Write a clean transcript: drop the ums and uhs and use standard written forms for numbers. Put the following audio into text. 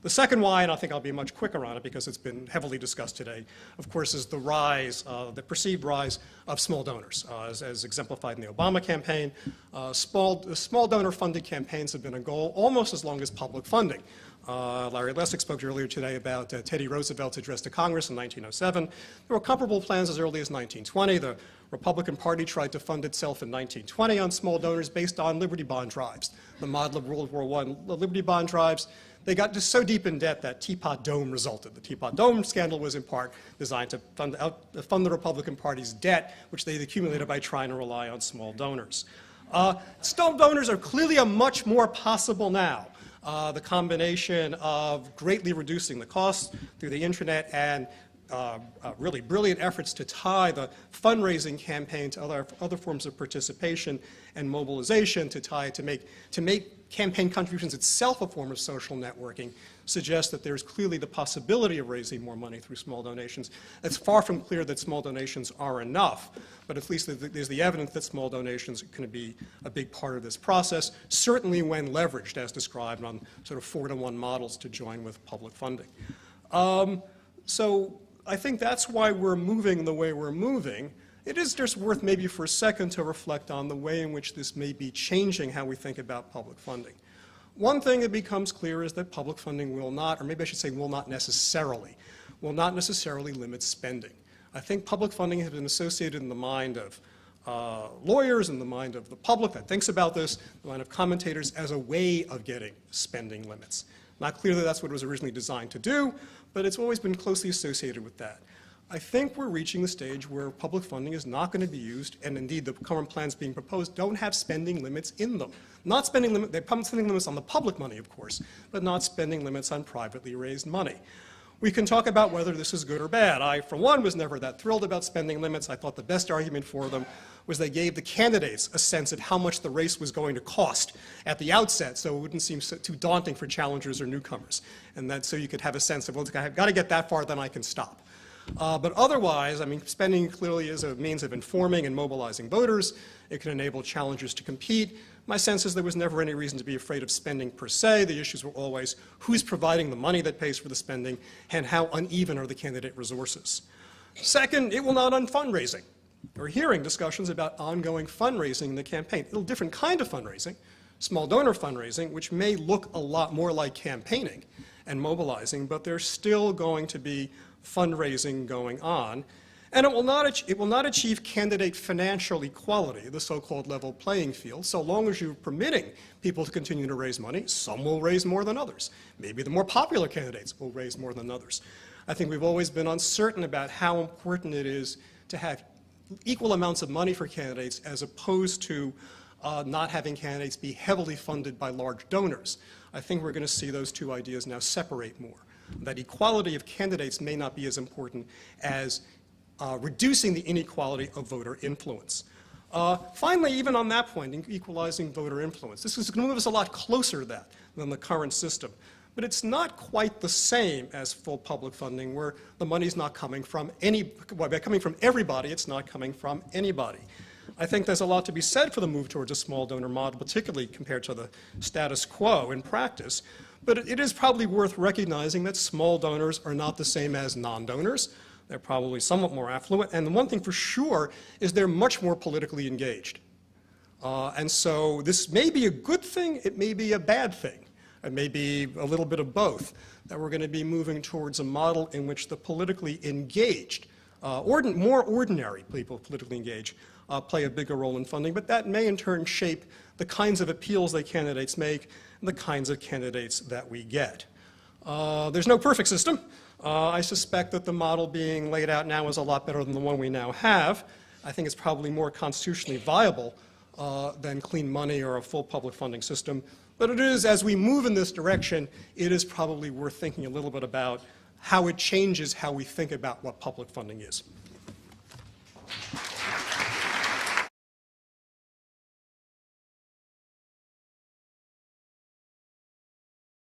The second why, and I think I'll be much quicker on it because it's been heavily discussed today, of course, is the rise, the perceived rise of small donors, as exemplified in the Obama campaign. Small donor-funded campaigns have been a goal almost as long as public funding. Larry Lessig spoke earlier today about Teddy Roosevelt's address to Congress in 1907. There were comparable plans as early as 1920. The Republican Party tried to fund itself in 1920 on small donors based on Liberty Bond drives, the model of World War I Liberty Bond drives. They got just so deep in debt that Teapot Dome resulted. The Teapot Dome scandal was in part designed to fund the Republican Party's debt, which they accumulated by trying to rely on small donors. Small donors are clearly a much more possible now. The combination of greatly reducing the costs through the internet and really brilliant efforts to tie the fundraising campaign to other forms of participation and mobilization, to make campaign contributions itself a form of social networking, suggests that there's clearly the possibility of raising more money through small donations. It's far from clear that small donations are enough, but at least there's the evidence that small donations are going to be a big part of this process, certainly when leveraged as described on sort of 4-to-1 models to join with public funding. So I think that's why we're moving the way we're moving. It is just worth maybe for a second to reflect on the way in which this may be changing how we think about public funding. One thing that becomes clear is that public funding will not, or maybe I should say will not necessarily limit spending. I think public funding has been associated in the mind of lawyers and the mind of the public that thinks about this, the mind of commentators, as a way of getting spending limits. Not clear that that's what it was originally designed to do, but it's always been closely associated with that. I think we're reaching the stage where public funding is not going to be used, and indeed the current plans being proposed don't have spending limits in them. Not spending limits, they have spending limits on the public money, of course, but not spending limits on privately raised money. We can talk about whether this is good or bad. I, for one, was never that thrilled about spending limits. I thought the best argument for them was they gave the candidates a sense of how much the race was going to cost at the outset, so it wouldn't seem too daunting for challengers or newcomers. And that so you could have a sense of, well, I've got to get that far, then I can stop. But otherwise, I mean, spending clearly is a means of informing and mobilizing voters. It can enable challengers to compete. My sense is there was never any reason to be afraid of spending per se. The issues were always who's providing the money that pays for the spending and how uneven are the candidate resources. Second, it will not end fundraising. We're hearing discussions about ongoing fundraising in the campaign. A little different kind of fundraising, small donor fundraising, which may look a lot more like campaigning and mobilizing, but there's still going to be fundraising going on. And it will not achieve candidate financial equality, the so-called level playing field, so long as you're permitting people to continue to raise money. Some will raise more than others. Maybe the more popular candidates will raise more than others. I think we've always been uncertain about how important it is to have equal amounts of money for candidates as opposed to not having candidates be heavily funded by large donors. I think we're going to see those two ideas now separate more. That equality of candidates may not be as important as reducing the inequality of voter influence. Finally, even on that point, equalizing voter influence, this is going to move us a lot closer to that than the current system. But it's not quite the same as full public funding, where the money's not coming from coming from everybody, it's not coming from anybody. I think there's a lot to be said for the move towards a small donor model, particularly compared to the status quo in practice. But it is probably worth recognizing that small donors are not the same as non-donors. They're probably somewhat more affluent. And the one thing for sure is they're much more politically engaged. And so this may be a good thing, it may be a bad thing. It may be a little bit of both, that we're going to be moving towards a model in which the politically engaged, more ordinary people politically engaged, play a bigger role in funding, but that may in turn shape the kinds of appeals that candidates make and the kinds of candidates that we get. There's no perfect system. I suspect that the model being laid out now is a lot better than the one we now have. I think it's probably more constitutionally viable than clean money or a full public funding system. But it is, as we move in this direction, it is probably worth thinking a little bit about how it changes how we think about what public funding is.